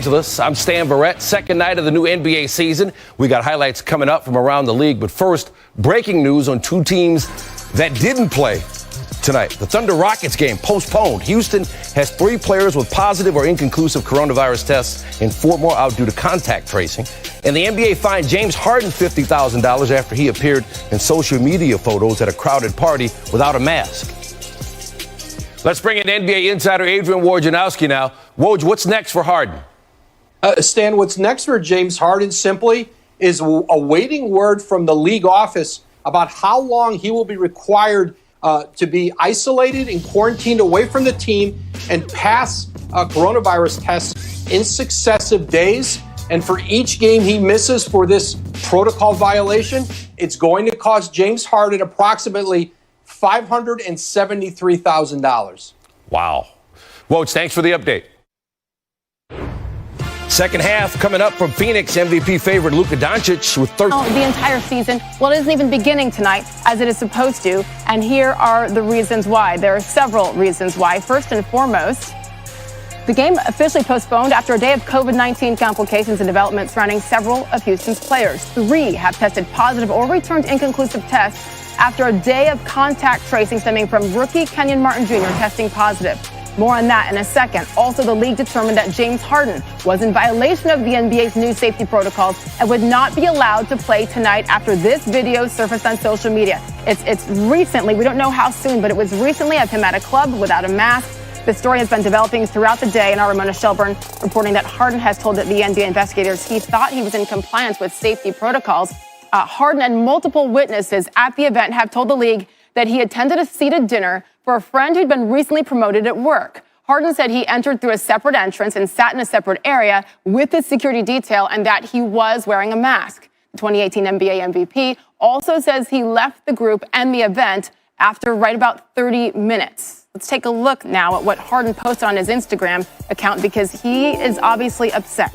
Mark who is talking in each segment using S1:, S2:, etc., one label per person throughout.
S1: I'm Stan Verrett. Second night of the new NBA season. We got highlights coming up from around the league. But first, breaking news on two teams that didn't play tonight. The Thunder Rockets game postponed. Houston has 3 players with positive or inconclusive coronavirus tests and 4 more out due to contact tracing. And the NBA fined James Harden $50,000 after he appeared in social media photos at a crowded party without a mask. Let's bring in NBA insider Adrian Wojnarowski now. Woj, what's next for Harden?
S2: Stan, what's next for James Harden simply is awaiting word from the league office about how long he will be required to be isolated and quarantined away from the team and pass coronavirus tests in successive days. And for each game he misses for this protocol violation, it's going to cost James Harden approximately $573,000.
S1: Wow. Woj, thanks for the update. Second half coming up from Phoenix. MVP favorite Luka Doncic with 13.
S3: The entire season. Well, it isn't even beginning tonight as it is supposed to. And here are the reasons why. There are several reasons why. First and foremost, the game officially postponed after a day of COVID-19 complications and development surrounding several of Houston's players. 3 have tested positive or returned inconclusive tests after a day of contact tracing stemming from rookie Kenyon Martin Jr. testing positive. More on that in a second. Also, the league determined that James Harden was in violation of the NBA's new safety protocols and would not be allowed to play tonight after this video surfaced on social media. It's recently, we don't know how soon, but it was recently of him at a club without a mask. The story has been developing throughout the day, and our Ramona Shelburne reporting that Harden has told the NBA investigators he thought he was in compliance with safety protocols. Harden and multiple witnesses at the event have told the league that he attended a seated dinner for a friend who'd been recently promoted at work. Harden said he entered through a separate entrance and sat in a separate area with the security detail and that he was wearing a mask. The 2018 NBA MVP also says he left the group and the event after right about 30 minutes. Let's take a look now at what Harden posted on his Instagram account because he is obviously upset.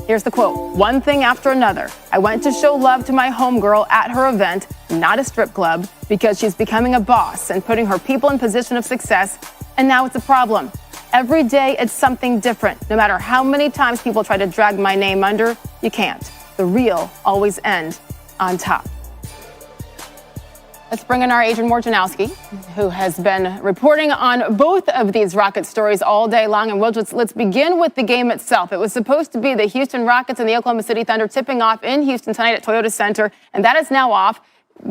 S3: Here's the quote. "One thing after another. I went to show love to my homegirl at her event, not a strip club, because she's becoming a boss and putting her people in position of success. And now it's a problem. Every day it's something different. No matter how many times people try to drag my name under, you can't. The real always ends on top." Let's bring in our Adrian Wojnarowski, who has been reporting on both of these Rockets stories all day long. And let's begin with the game itself. It was supposed to be the Houston Rockets and the Oklahoma City Thunder tipping off in Houston tonight at Toyota Center, and that is now off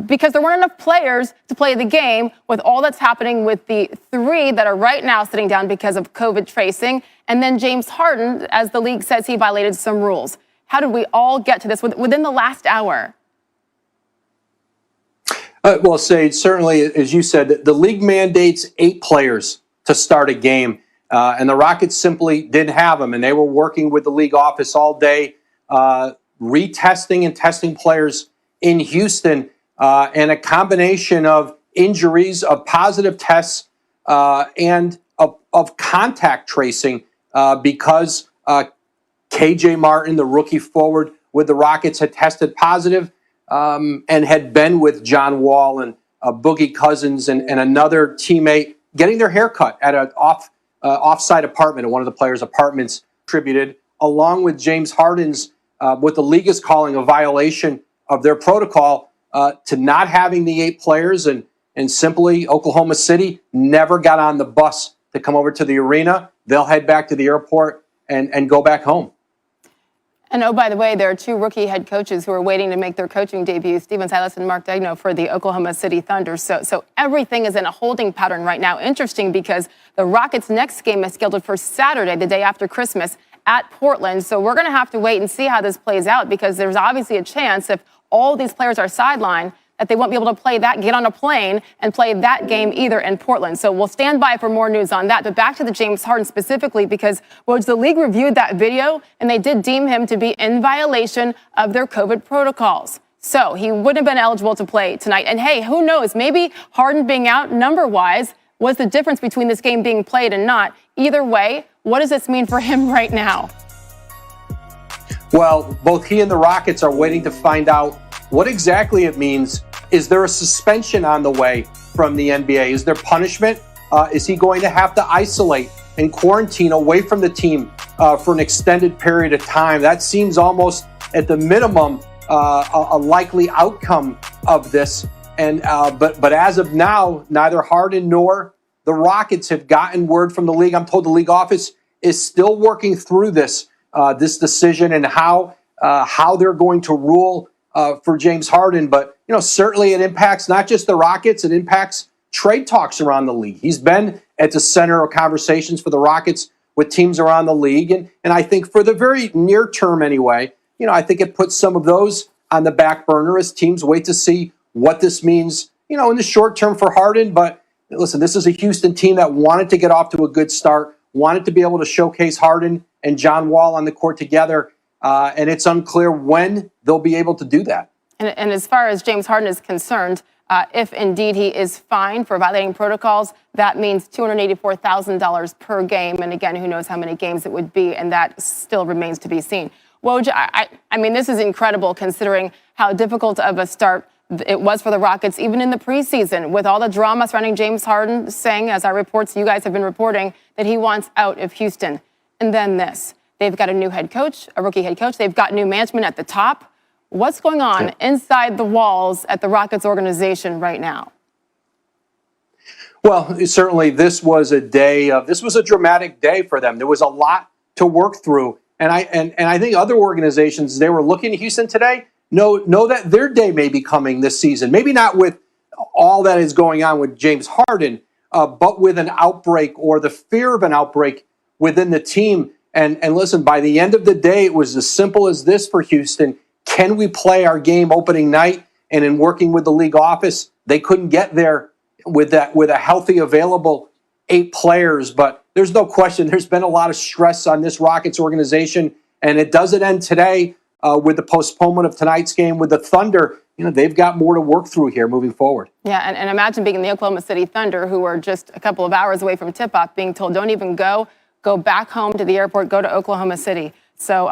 S3: because there weren't enough players to play the game with all that's happening with the 3 that are right now sitting down because of COVID tracing. And then James Harden, as the league says, he violated some rules. How did we all get to this within the last hour?
S2: Well, certainly, as you said, the league mandates 8 players to start a game, and the Rockets simply didn't have them, and they were working with the league office all day, retesting and testing players in Houston, and a combination of injuries, of positive tests, and of contact tracing because KJ Martin, the rookie forward with the Rockets, had tested positive. And had been with John Wall and Boogie Cousins and another teammate getting their hair cut at an off-site apartment at one of the players' apartments, attributed, along with James Harden's, what the league is calling a violation of their protocol, to not having the 8 players. And simply, Oklahoma City never got on the bus to come over to the arena. They'll head back to the airport and go back home.
S3: And oh, by the way, there are 2 rookie head coaches who are waiting to make their coaching debuts, Steven Silas and Mark Daigneault for the Oklahoma City Thunder. So everything is in a holding pattern right now. Interesting because the Rockets' next game is scheduled for Saturday, the day after Christmas, at Portland. So we're going to have to wait and see how this plays out because there's obviously a chance if all these players are sidelined that they won't be able to play that, get on a plane and play that game either in Portland. So we'll stand by for more news on that. But back to the James Harden specifically, because the league reviewed that video and they did deem him to be in violation of their COVID protocols. So he wouldn't have been eligible to play tonight. And hey, who knows? Maybe Harden being out number-wise was the difference between this game being played and not. Either way, what does this mean for him right now?
S2: Well, both he and the Rockets are waiting to find out what exactly it means. Is there a suspension on the way from the NBA? Is there punishment? Is he going to have to isolate and quarantine away from the team for an extended period of time. That seems almost at the minimum a likely outcome of this. And but as of now, neither Harden nor the Rockets have gotten word from the league. I'm told the league office is still working through this decision and how they're going to rule for James Harden. But certainly it impacts not just the Rockets; it impacts trade talks around the league. He's been at the center of conversations for the Rockets with teams around the league, and I think for the very near term anyway, I think it puts some of those on the back burner as teams wait to see what this means, in the short term for Harden. But listen, this is a Houston team that wanted to get off to a good start, wanted to be able to showcase Harden and John Wall on the court together, and it's unclear when they'll be able to do that.
S3: And as far as James Harden is concerned, if indeed he is fined for violating protocols, that means $284,000 per game. And again, who knows how many games it would be, and that still remains to be seen. Woj, I mean, this is incredible considering how difficult of a start it was for the Rockets, even in the preseason, with all the drama surrounding James Harden saying, as our reports, you guys have been reporting, that he wants out of Houston. And then this. They've got a new head coach, a rookie head coach. They've got new management at the top. What's going on inside the walls at the Rockets organization right now?
S2: Well, certainly this was a dramatic day for them. There was a lot to work through. And I think other organizations, they were looking at Houston today, know that their day may be coming this season. Maybe not with all that is going on with James Harden, but with an outbreak or the fear of an outbreak within the team. And listen, by the end of the day, it was as simple as this for Houston. Can we play our game opening night? And in working with the league office, they couldn't get there with a healthy, available 8 players. But there's no question there's been a lot of stress on this Rockets organization. And it doesn't end today with the postponement of tonight's game with the Thunder. They've got more to work through here moving forward. Yeah, and imagine being in the Oklahoma City Thunder, who are just a couple of hours away from tip-off, being told, don't even go back home to the airport, go to Oklahoma City. So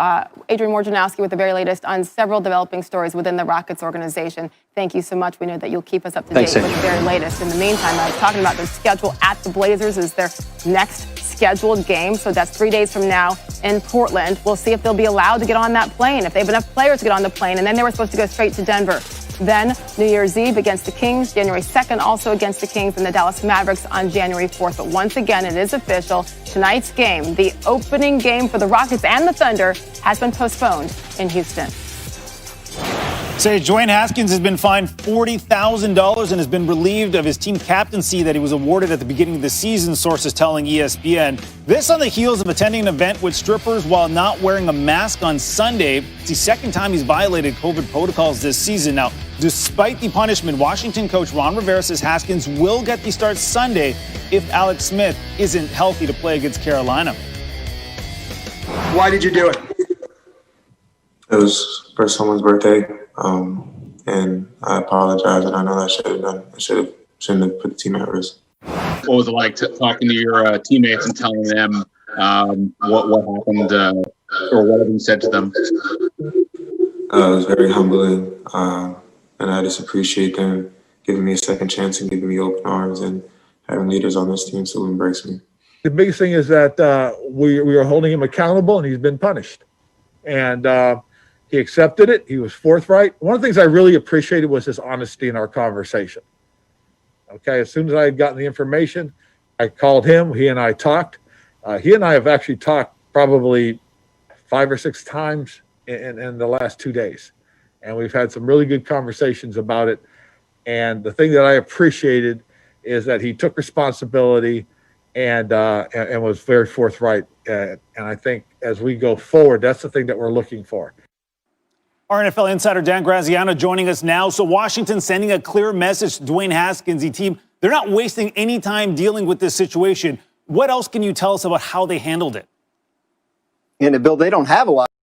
S2: Adrian Wojnarowski with the very latest on several developing stories within the Rockets organization. Thank you so much. We know that you'll keep us up to date with the very latest. In the meantime, I was talking about their schedule at the Blazers is their next scheduled game. So that's 3 days from now in Portland. We'll see if they'll be allowed to get on that plane, if they have enough players to get on the plane. And then they were supposed to go straight to Denver. Then New Year's Eve against the Kings, January 2nd also against the Kings, and the Dallas Mavericks on January 4th. But once again, it is official. Tonight's game, the opening game for the Rockets and the Thunder, has been postponed in Houston.
S4: Say Dwayne Haskins has been fined $40,000 and has been relieved of his team captaincy that he was awarded at the beginning of the season, sources telling ESPN. This on the heels of attending an event with strippers while not wearing a mask on Sunday. It's the second time he's violated COVID protocols this season. Now, despite the punishment, Washington coach Ron Rivera says Haskins will get the start Sunday if Alex Smith isn't healthy to play against Carolina.
S5: Why did you do it?
S6: It was for someone's birthday, and I apologize, and I know that I should have done. Shouldn't have put the team at risk.
S5: What was it like talking to your teammates and telling them what happened or what have you said to them?
S6: It was very humbling, and I just appreciate them giving me a second chance and giving me open arms and having leaders on this team so embrace me.
S7: The biggest thing is that we are holding him accountable, and he's been punished. And he accepted it. He was forthright. One of the things I really appreciated was his honesty in our conversation. Okay, as soon as I had gotten the information, I called him. He and I talked. He and I have actually talked probably 5 or 6 times in the last 2 days. And we've had some really good conversations about it. And the thing that I appreciated is that he took responsibility and was very forthright. And I think as we go forward, that's the thing that we're looking for.
S4: Our NFL insider Dan Graziano joining us now. So Washington sending a clear message to Dwayne Haskins' team. They're not wasting any time dealing with this situation. What else can you tell us about how they handled it?
S8: And Bill, they don't have a lot.